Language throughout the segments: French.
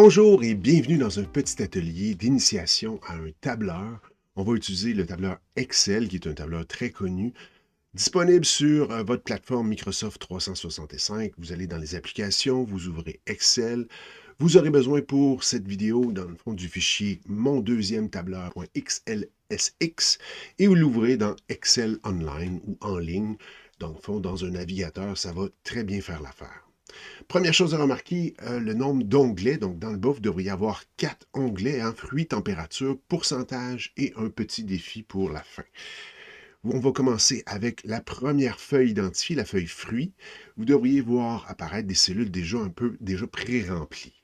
Bonjour et bienvenue dans un petit atelier d'initiation à un tableur. On va utiliser le tableur Excel, qui est un tableur très connu, disponible sur votre plateforme Microsoft 365. Vous allez dans les applications, vous ouvrez Excel. Vous aurez besoin pour cette vidéo, dans le fond, du fichier mon deuxième tableur.xlsx et vous l'ouvrez dans Excel Online ou en ligne. Dans le fond, dans un navigateur, ça va très bien faire l'affaire. Première chose à remarquer, le nombre d'onglets. Donc, dans le bas, vous devriez avoir 4 onglets, hein, fruits, température, pourcentage et un petit défi pour la fin. On va commencer avec la première feuille identifiée, la feuille fruits. Vous devriez voir apparaître des cellules déjà pré-remplies.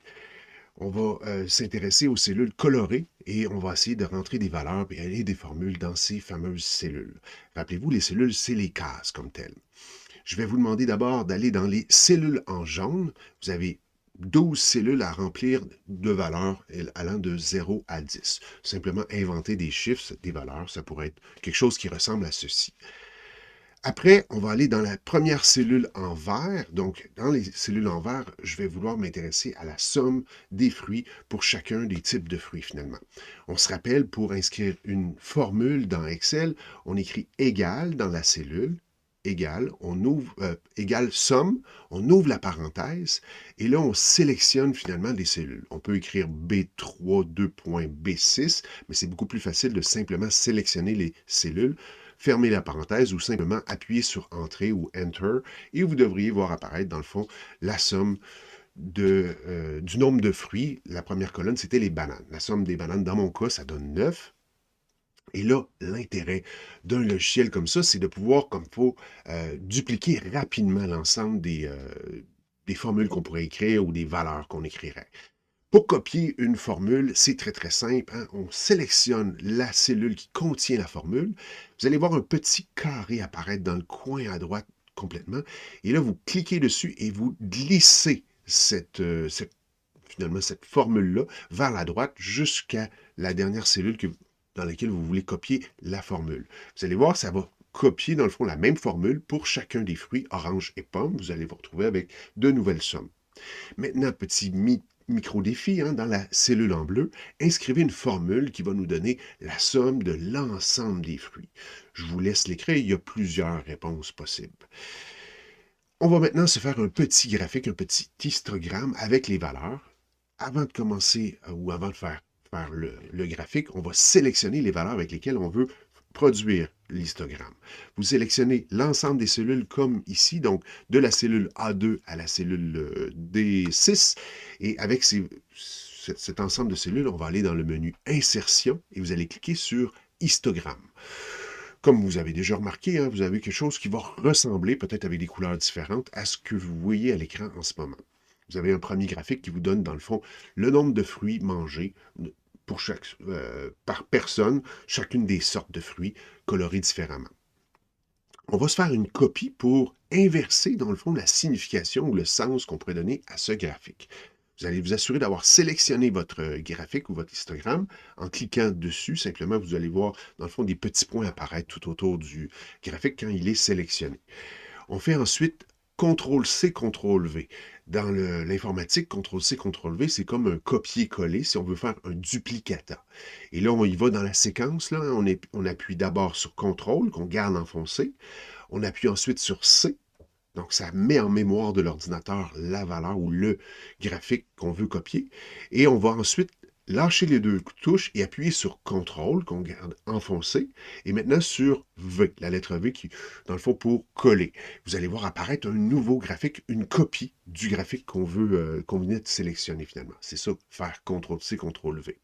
On va s'intéresser aux cellules colorées et on va essayer de rentrer des valeurs et des formules dans ces fameuses cellules. Rappelez-vous, les cellules, c'est les cases comme telles. Je vais vous demander d'abord d'aller dans les cellules en jaune. Vous avez 12 cellules à remplir de valeurs allant de 0 à 10. Simplement inventer des chiffres, des valeurs, ça pourrait être quelque chose qui ressemble à ceci. Après, on va aller dans la première cellule en vert. Donc, dans les cellules en vert, je vais vouloir m'intéresser à la somme des fruits pour chacun des types de fruits, finalement. On se rappelle, pour inscrire une formule dans Excel, on écrit égal dans la cellule, égal, on ouvre, égale somme, on ouvre la parenthèse, et là, on sélectionne finalement les cellules. On peut écrire B3, 2.B6, mais c'est beaucoup plus facile de simplement sélectionner les cellules, fermer la parenthèse ou simplement appuyer sur Entrée ou Enter, et vous devriez voir apparaître, dans le fond, la somme du nombre de fruits. La première colonne, c'était les bananes. La somme des bananes, dans mon cas, ça donne 9. Et là, l'intérêt d'un logiciel comme ça, c'est de pouvoir, comme il faut, dupliquer rapidement l'ensemble des formules qu'on pourrait écrire ou des valeurs qu'on écrirait. Pour copier une formule, c'est très très simple, hein. On sélectionne la cellule qui contient la formule. Vous allez voir un petit carré apparaître dans le coin à droite complètement. Et là, vous cliquez dessus et vous glissez finalement cette formule-là vers la droite jusqu'à la dernière cellule dans laquelle vous voulez copier la formule. Vous allez voir, ça va copier dans le fond la même formule pour chacun des fruits orange et pomme. Vous allez vous retrouver avec de nouvelles sommes. Maintenant, petit micro-défi, hein, dans la cellule en bleu, inscrivez une formule qui va nous donner la somme de l'ensemble des fruits. Je vous laisse l'écrire, il y a plusieurs réponses possibles. On va maintenant se faire un petit graphique, un petit histogramme avec les valeurs. Avant de commencer ou avant de faire le graphique, on va sélectionner les valeurs avec lesquelles on veut produire l'histogramme. Vous sélectionnez l'ensemble des cellules comme ici, donc de la cellule A2 à la cellule D6, et avec cet ensemble de cellules, on va aller dans le menu Insertion et vous allez cliquer sur Histogramme. Comme vous avez déjà remarqué, hein, vous avez quelque chose qui va ressembler, peut-être avec des couleurs différentes, à ce que vous voyez à l'écran en ce moment. Vous avez un premier graphique qui vous donne, dans le fond, le nombre de fruits mangés par personne, chacune des sortes de fruits colorés différemment. On va se faire une copie pour inverser, dans le fond, la signification ou le sens qu'on pourrait donner à ce graphique. Vous allez vous assurer d'avoir sélectionné votre graphique ou votre histogramme. En cliquant dessus, simplement, vous allez voir, dans le fond, des petits points apparaître tout autour du graphique quand il est sélectionné. On fait ensuite CTRL-C, CTRL-V. Dans l'informatique, CTRL-C, CTRL-V, c'est comme un copier-coller si on veut faire un duplicata. Et là, on y va dans la séquence. Là, on appuie d'abord sur CTRL, qu'on garde enfoncé. On appuie ensuite sur C. Donc, ça met en mémoire de l'ordinateur la valeur ou le graphique qu'on veut copier. Et on va ensuite lâcher les deux touches et appuyer sur CTRL, qu'on garde enfoncé, et maintenant sur V, la lettre V qui, dans le fond, pour coller. Vous allez voir apparaître un nouveau graphique, une copie du graphique qu'on venait de sélectionner finalement. C'est ça, faire CTRL-C, CTRL-V.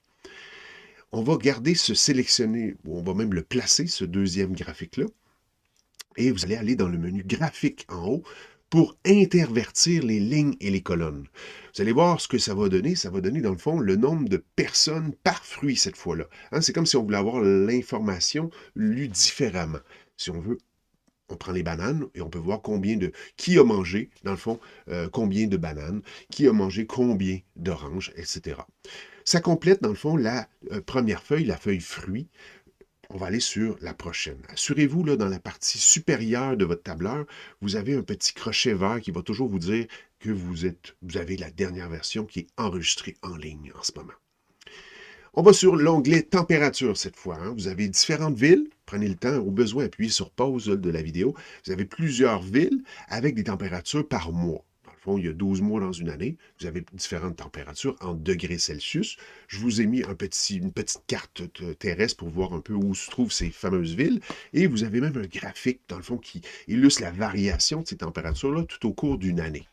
On va garder ce sélectionné, ou on va même le placer, ce deuxième graphique-là, et vous allez aller dans le menu graphique en haut pour intervertir les lignes et les colonnes. Vous allez voir ce que ça va donner. Ça va donner, dans le fond, le nombre de personnes par fruit cette fois-là. Hein, c'est comme si on voulait avoir l'information lue différemment. Si on veut, on prend les bananes et on peut voir qui a mangé, dans le fond, combien de bananes, qui a mangé combien d'oranges, etc. Ça complète, dans le fond, la première feuille, la feuille fruit. on va aller sur la prochaine. Assurez-vous, là, dans la partie supérieure de votre tableur, vous avez un petit crochet vert qui va toujours vous dire que vous avez la dernière version qui est enregistrée en ligne en ce moment. On va sur l'onglet température cette fois, hein. Vous avez différentes villes. Prenez le temps, au besoin, appuyez sur pause de la vidéo. Vous avez plusieurs villes avec des températures par mois. Dans le fond, il y a 12 mois dans une année. Vous avez différentes températures en degrés Celsius. Je vous ai mis une petite carte terrestre pour voir un peu où se trouvent ces fameuses villes. Et vous avez même un graphique, dans le fond, qui illustre la variation de ces températures-là tout au cours d'une année.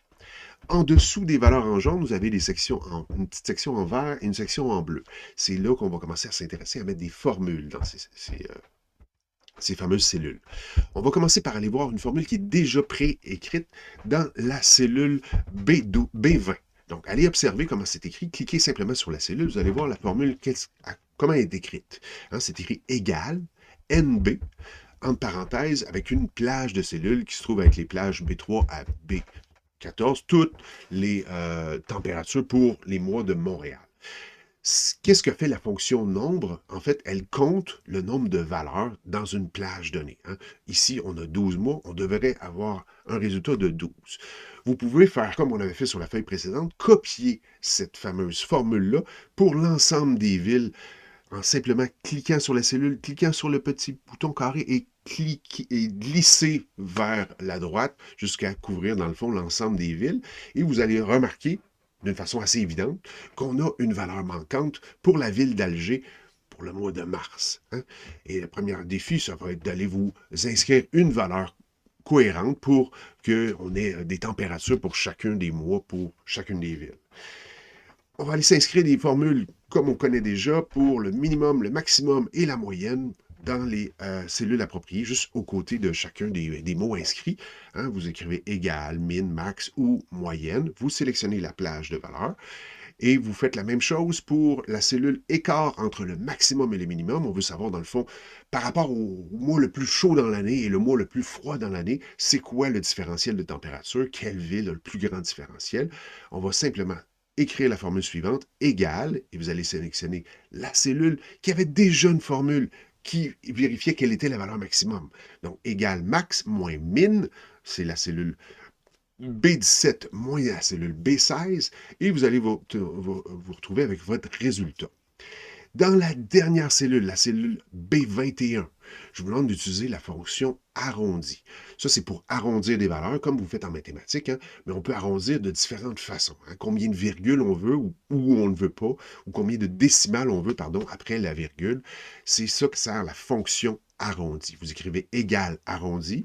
En dessous des valeurs en jaune, vous avez une petite section en vert et une section en bleu. C'est là qu'on va commencer à s'intéresser à mettre des formules dans ces fameuses cellules. On va commencer par aller voir une formule qui est déjà préécrite dans la cellule B20. Donc, allez observer comment c'est écrit. Cliquez simplement sur la cellule. Vous allez voir la formule, comment elle est écrite. Hein, c'est écrit égal NB, entre parenthèses, avec une plage de cellules qui se trouve avec les plages B3 à B14, toutes les températures pour les mois de Montréal. Qu'est-ce que fait la fonction nombre? En fait, elle compte le nombre de valeurs dans une plage donnée. Hein. Ici, on a 12 mois, on devrait avoir un résultat de 12. Vous pouvez faire comme on avait fait sur la feuille précédente, copier cette fameuse formule-là pour l'ensemble des villes en simplement cliquant sur la cellule, cliquant sur le petit bouton carré et glisser vers la droite jusqu'à couvrir, dans le fond, l'ensemble des villes. Et vous allez remarquer, d'une façon assez évidente, qu'on a une valeur manquante pour la ville d'Alger pour le mois de mars. Hein? Et le premier défi, ça va être d'aller vous inscrire une valeur cohérente pour qu'on ait des températures pour chacun des mois, pour chacune des villes. On va aller s'inscrire des formules comme on connaît déjà pour le minimum, le maximum et la moyenne dans les cellules appropriées, juste aux côtés de chacun des mots inscrits. Hein, vous écrivez égal, min, max ou moyenne. Vous sélectionnez la plage de valeur et vous faites la même chose pour la cellule écart entre le maximum et le minimum. On veut savoir, dans le fond, par rapport au mois le plus chaud dans l'année et le mois le plus froid dans l'année, c'est quoi le différentiel de température? Quelle ville a le plus grand différentiel? On va simplement écrire la formule suivante, égale, et vous allez sélectionner la cellule qui avait déjà une formule qui vérifiait quelle était la valeur maximum. Donc, égal max moins min, c'est la cellule B17 moins la cellule B16, et vous allez vous retrouver avec votre résultat. Dans la dernière cellule, la cellule B21, je vous demande d'utiliser la fonction arrondi. Ça, c'est pour arrondir des valeurs, comme vous faites en mathématiques, hein, mais on peut arrondir de différentes façons. Hein. Combien de virgules on veut ou on ne veut pas, ou combien de décimales on veut, pardon, après la virgule. C'est ça que sert la fonction arrondi. Vous écrivez égal arrondi,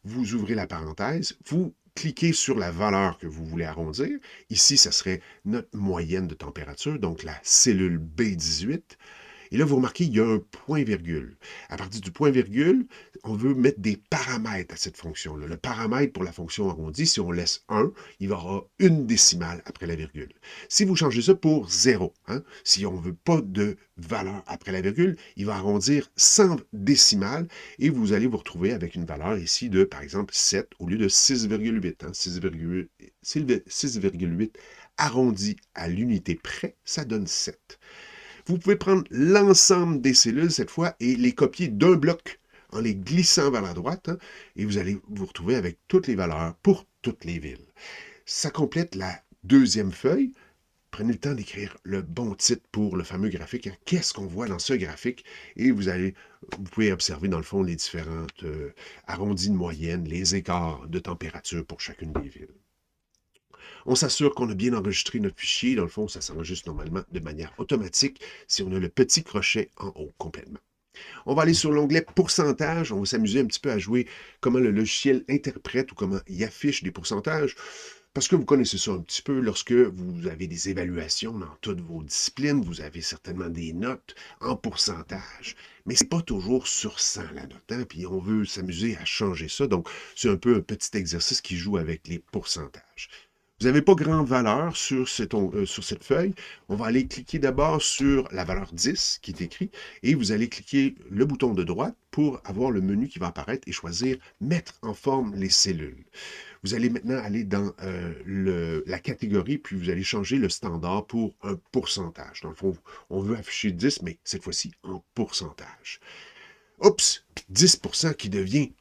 vous ouvrez la parenthèse, vous cliquez sur la valeur que vous voulez arrondir. Ici, ça serait notre moyenne de température, donc la cellule B18. Et là, vous remarquez, il y a un point-virgule. À partir du point-virgule, on veut mettre des paramètres à cette fonction-là. Le paramètre pour la fonction arrondie, si on laisse 1, il y aura une décimale après la virgule. Si vous changez ça pour 0, hein, si on ne veut pas de valeur après la virgule, il va arrondir 100 décimales et vous allez vous retrouver avec une valeur ici de, par exemple, 7 au lieu de 6,8. Hein, 6,8 arrondi à l'unité près, ça donne 7. Vous pouvez prendre l'ensemble des cellules cette fois et les copier d'un bloc en les glissant vers la droite, hein, et vous allez vous retrouver avec toutes les valeurs pour toutes les villes. Ça complète la deuxième feuille. Prenez le temps d'écrire le bon titre pour le fameux graphique. Hein. Qu'est-ce qu'on voit dans ce graphique? Et vous pouvez observer dans le fond les différentes arrondis de moyenne, les écarts de température pour chacune des villes. On s'assure qu'on a bien enregistré notre fichier. Dans le fond, ça s'enregistre normalement de manière automatique si on a le petit crochet en haut complètement. On va aller sur l'onglet pourcentage. On va s'amuser un petit peu à jouer comment le logiciel interprète ou comment il affiche des pourcentages. Parce que vous connaissez ça un petit peu, lorsque vous avez des évaluations dans toutes vos disciplines, vous avez certainement des notes en pourcentage. Mais ce n'est pas toujours sur 100 la note, hein? Puis on veut s'amuser à changer ça. Donc, c'est un peu un petit exercice qui joue avec les pourcentages. Vous n'avez pas grande valeur sur cette feuille. On va aller cliquer d'abord sur la valeur 10 qui est écrite et vous allez cliquer le bouton de droite pour avoir le menu qui va apparaître et choisir « Mettre en forme les cellules ». Vous allez maintenant aller dans la catégorie, puis vous allez changer le standard pour un pourcentage. Dans le fond, on veut afficher 10, mais cette fois-ci en pourcentage. Oups, 10% qui devient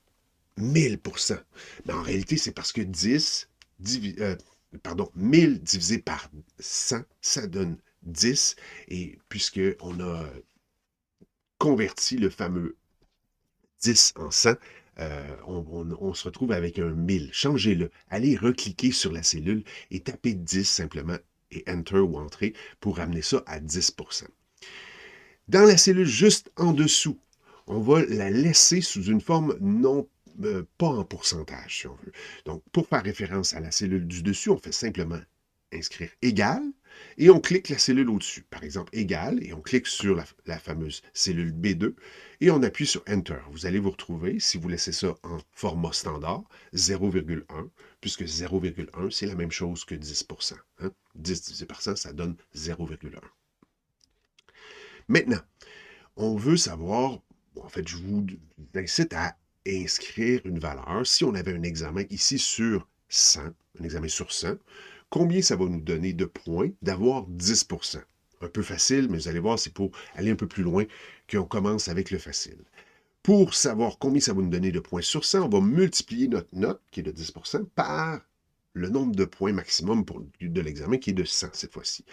1000%. Mais en réalité, c'est parce que 1000 divisé par 100, ça donne 10. Et puisqu'on a converti le fameux 10 en 100, on se retrouve avec un 1000. Changez-le. Allez recliquer sur la cellule et tapez 10 simplement et Enter ou Entrée pour ramener ça à 10%. Dans la cellule juste en dessous, on va la laisser sous une forme non pas en pourcentage, si on veut. Donc, pour faire référence à la cellule du dessus, on fait simplement inscrire égal et on clique la cellule au-dessus. Par exemple, égal, et on clique sur la fameuse cellule B2 et on appuie sur Enter. Vous allez vous retrouver, si vous laissez ça en format standard, 0,1, puisque 0,1, c'est la même chose que 10%. 10 divisé par 100, ça donne 0,1. Maintenant, on veut savoir, en fait, je vous incite à inscrire une valeur. Si on avait un examen ici sur 100, un examen sur 100, combien ça va nous donner de points d'avoir 10%? Un peu facile, mais vous allez voir, c'est pour aller un peu plus loin qu'on commence avec le facile. Pour savoir combien ça va nous donner de points sur 100, on va multiplier notre note, qui est de 10%, par le nombre de points maximum de l'examen, qui est de 100 cette fois-ci.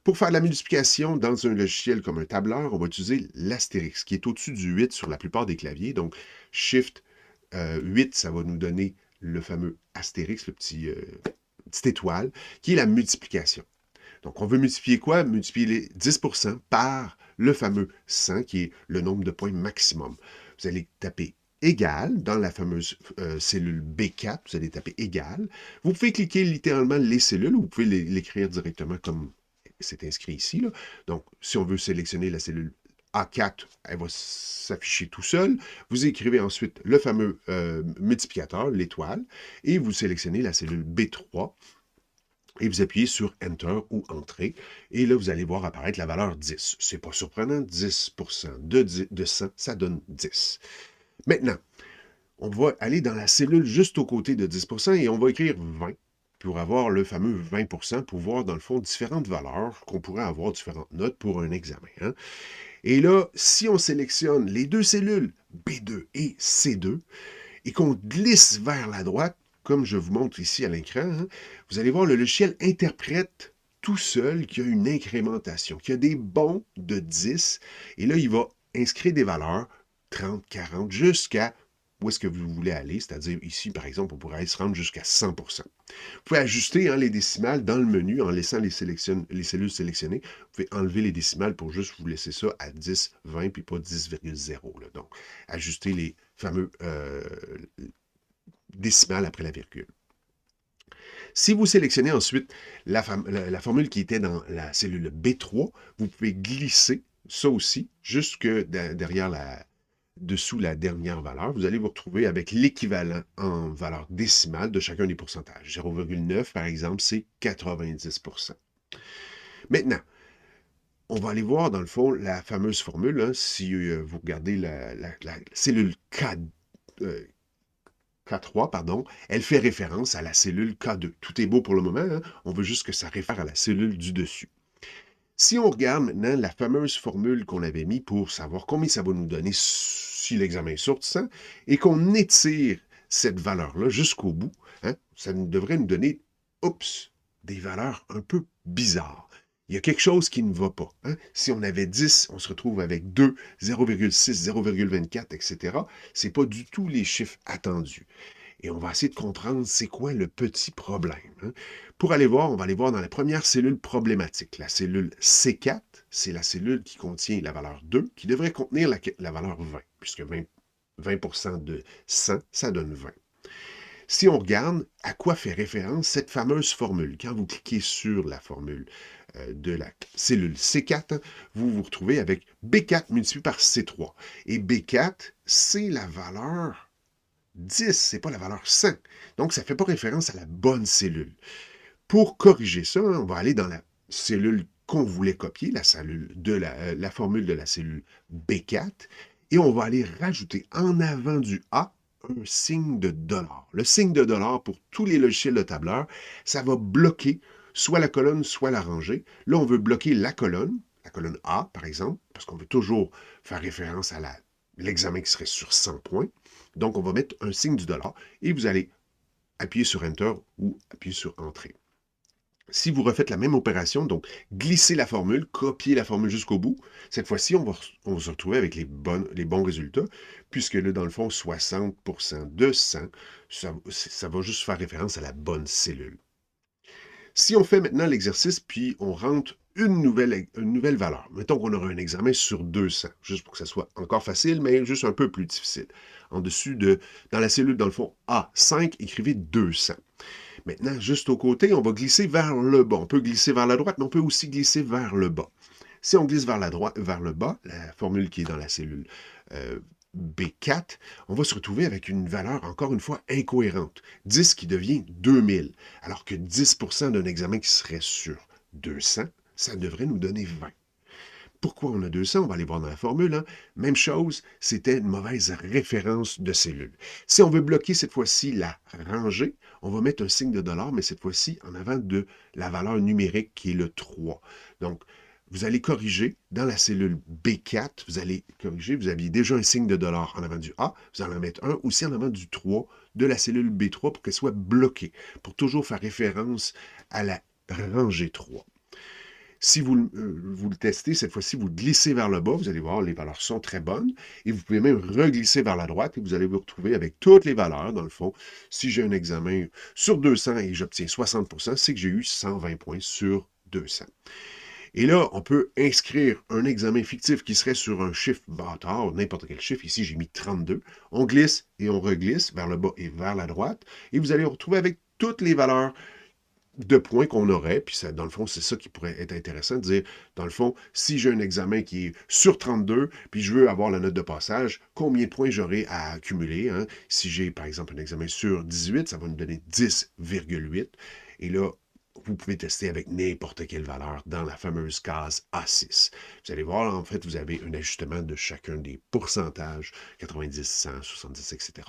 Pour faire la multiplication dans un logiciel comme un tableur, on va utiliser l'astérix, qui est au-dessus du 8 sur la plupart des claviers. Donc, Shift 8, ça va nous donner le fameux astérix, le petite étoile, qui est la multiplication. Donc, on veut multiplier quoi? Multiplier les 10% par le fameux 100, qui est le nombre de points maximum. Vous allez taper égal dans la fameuse cellule B4, vous allez taper égal. Vous pouvez cliquer littéralement les cellules, ou vous pouvez l'écrire directement comme c'est inscrit ici. Là. Donc, si on veut sélectionner la cellule A4, elle va s'afficher tout seul. Vous écrivez ensuite le fameux multiplicateur, l'étoile, et vous sélectionnez la cellule B3, et vous appuyez sur Enter ou Entrée, et là, vous allez voir apparaître la valeur 10. C'est pas surprenant, 10% de 100, ça donne 10. Maintenant, on va aller dans la cellule juste au côté de 10% et on va écrire 20 pour avoir le fameux 20%, pour voir dans le fond différentes valeurs qu'on pourrait avoir, différentes notes pour un examen. Hein? Et là, si on sélectionne les deux cellules, B2 et C2, et qu'on glisse vers la droite, comme je vous montre ici à l'écran, hein, vous allez voir le logiciel interprète tout seul qu'il y a une incrémentation, qu'il y a des bons de 10, et là, il va inscrire des valeurs 30, 40, jusqu'à où est-ce que vous voulez aller, c'est-à-dire ici, par exemple, on pourrait se rendre jusqu'à 100%. Vous pouvez ajuster les décimales dans le menu en laissant les cellules sélectionnées. Vous pouvez enlever les décimales pour juste vous laisser ça à 10, 20, puis pas 10,0. Donc, ajuster les fameux décimales après la virgule. Si vous sélectionnez ensuite la formule qui était dans la cellule B3, vous pouvez glisser ça aussi jusque derrière dessous la dernière valeur. Vous allez vous retrouver avec l'équivalent en valeur décimale de chacun des pourcentages. 0,9, par exemple, c'est 90%. Maintenant, on va aller voir, dans le fond, la fameuse formule. Hein, si vous regardez la cellule K3, pardon, elle fait référence à la cellule K2. Tout est beau pour le moment, hein? On veut juste que ça réfère à la cellule du dessus. Si on regarde maintenant la fameuse formule qu'on avait mis pour savoir combien ça va nous donner si l'examen est sur 100, et qu'on étire cette valeur-là jusqu'au bout, hein, ça devrait nous donner, des valeurs un peu bizarres. Il y a quelque chose qui ne va pas. Hein? Si on avait 10, on se retrouve avec 2, 0,6, 0,24, etc. Ce n'est pas du tout les chiffres attendus. Et on va essayer de comprendre c'est quoi le petit problème. Hein? Pour aller voir, on va aller voir dans la première cellule problématique. La cellule C4, c'est la cellule qui contient la valeur 2, qui devrait contenir la valeur 20, puisque 20% de 100, ça donne 20. Si on regarde à quoi fait référence cette fameuse formule, quand vous cliquez sur la formule de la cellule C4, hein, vous vous retrouvez avec B4 multiplié par C3. Et B4, c'est la valeur 10, c'est pas la valeur 100. Donc, ça ne fait pas référence à la bonne cellule. Pour corriger ça, hein, on va aller dans la cellule qu'on voulait copier, la formule de la cellule B4, et on va aller rajouter en avant du A un signe de $. Le signe de $, pour tous les logiciels de tableur, ça va bloquer soit la colonne, soit la rangée. Là, on veut bloquer la colonne A, par exemple, parce qu'on veut toujours faire référence à la l'examen qui serait sur 100 points. Donc, on va mettre un signe du dollar et vous allez appuyer sur Enter ou appuyer sur Entrée. Si vous refaites la même opération, donc glissez la formule, copiez la formule jusqu'au bout, cette fois-ci, on va se retrouver avec les bons résultats, puisque là, dans le fond, 60% de 100, ça va juste faire référence à la bonne cellule. Si on fait maintenant l'exercice, puis on rentre une nouvelle valeur, mettons qu'on aura un examen sur 200, juste pour que ça soit encore facile, mais juste un peu plus difficile. Dans la cellule, dans le fond, A5, écrivez 200. Maintenant, juste au côté, on va glisser vers le bas. On peut glisser vers la droite, mais on peut aussi glisser vers le bas. Si on glisse vers le bas, la formule qui est dans la cellule B4, on va se retrouver avec une valeur, encore une fois, incohérente. 10 qui devient 2000, alors que 10% d'un examen qui serait sur 200, ça devrait nous donner 20. Pourquoi on a 200? On va aller voir dans la formule. Hein. Même chose, c'était une mauvaise référence de cellule. Si on veut bloquer cette fois-ci la rangée, on va mettre un signe de dollar, mais cette fois-ci en avant de la valeur numérique qui est le 3. Donc, vous allez corriger dans la cellule B4, vous allez corriger, vous aviez déjà un signe de dollar en avant du A, vous allez en mettre un aussi en avant du 3 de la cellule B3 pour qu'elle soit bloquée, pour toujours faire référence à la rangée 3. Si vous le testez, cette fois-ci, vous glissez vers le bas, vous allez voir, les valeurs sont très bonnes, et vous pouvez même reglisser vers la droite, et vous allez vous retrouver avec toutes les valeurs, dans le fond. Si j'ai un examen sur 200 et j'obtiens 60%, c'est que j'ai eu 120 points sur 200. Et là, on peut inscrire un examen fictif qui serait sur un chiffre bâtard, n'importe quel chiffre. Ici, j'ai mis 32. On glisse et on reglisse vers le bas et vers la droite, et vous allez vous retrouver avec toutes les valeurs de points qu'on aurait, puis ça, dans le fond, c'est ça qui pourrait être intéressant, de dire, dans le fond, si j'ai un examen qui est sur 32, puis je veux avoir la note de passage, combien de points j'aurai à accumuler? Hein? Si j'ai, par exemple, un examen sur 18, ça va me donner 10,8. Et là, vous pouvez tester avec n'importe quelle valeur dans la fameuse case A6. Vous allez voir, en fait, vous avez un ajustement de chacun des pourcentages, 90, 100, 70, etc.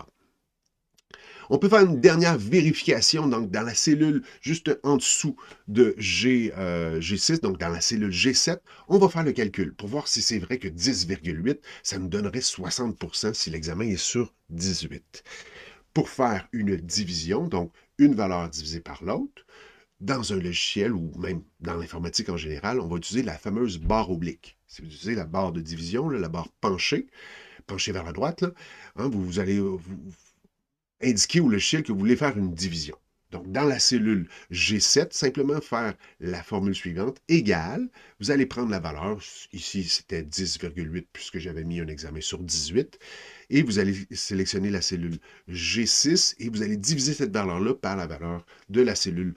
On peut faire une dernière vérification, donc dans la cellule juste en dessous de G6, donc dans la cellule G7, on va faire le calcul pour voir si c'est vrai que 10,8, ça nous donnerait 60% si l'examen est sur 18. Pour faire une division, donc une valeur divisée par l'autre, dans un logiciel ou même dans l'informatique en général, on va utiliser la fameuse barre oblique. Si vous utilisez la barre de division, là, la barre penchée vers la droite, là, hein, vous allez indiquer au logiciel que vous voulez faire une division. Donc, dans la cellule G7, simplement faire la formule suivante, égale, vous allez prendre la valeur, ici c'était 10,8 puisque j'avais mis un examen sur 18, et vous allez sélectionner la cellule G6 et vous allez diviser cette valeur-là par la valeur de la cellule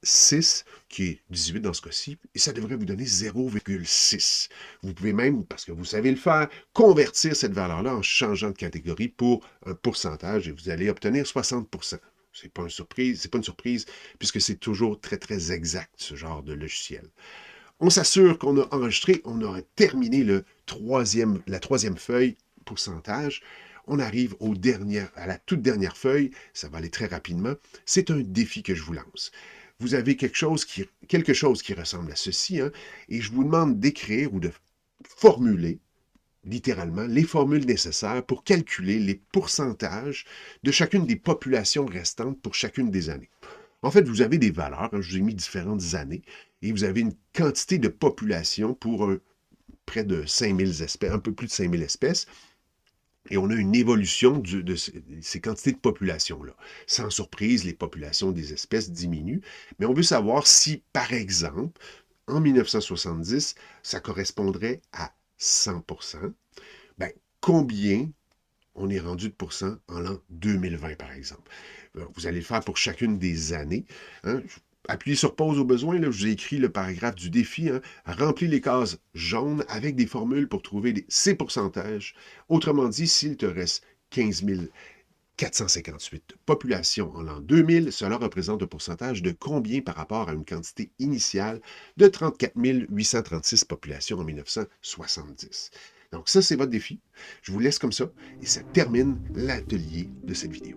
A6, qui est 18 dans ce cas-ci, et ça devrait vous donner 0,6. Vous pouvez même, parce que vous savez le faire, convertir cette valeur-là en changeant de catégorie pour un pourcentage et vous allez obtenir 60%. C'est pas une surprise, puisque c'est toujours très, très exact, ce genre de logiciel. On s'assure qu'on a enregistré, on a terminé la troisième feuille, pourcentage. On arrive à la toute dernière feuille, ça va aller très rapidement. C'est un défi que je vous lance. Vous avez quelque chose qui ressemble à ceci, hein, et je vous demande d'écrire ou de formuler littéralement les formules nécessaires pour calculer les pourcentages de chacune des populations restantes pour chacune des années. En fait, vous avez des valeurs, hein, je vous ai mis différentes années, et vous avez une quantité de population pour près de 5000 espèces, un peu plus de 5000 espèces, et on a une évolution de ces quantités de population-là. Sans surprise, les populations des espèces diminuent, mais on veut savoir si, par exemple, en 1970, ça correspondrait à 100%, ben, combien on est rendu de pourcent en l'an 2020, par exemple. Vous allez le faire pour chacune des années. Hein. Appuyez sur pause au besoin, là, je vous ai écrit le paragraphe du défi. Hein. Remplis les cases jaunes avec des formules pour trouver ces pourcentages. Autrement dit, s'il te reste 15 458 populations en l'an 2000, cela représente un pourcentage de combien par rapport à une quantité initiale de 34 836 populations en 1970. Donc ça, c'est votre défi. Je vous laisse comme ça et ça termine l'atelier de cette vidéo.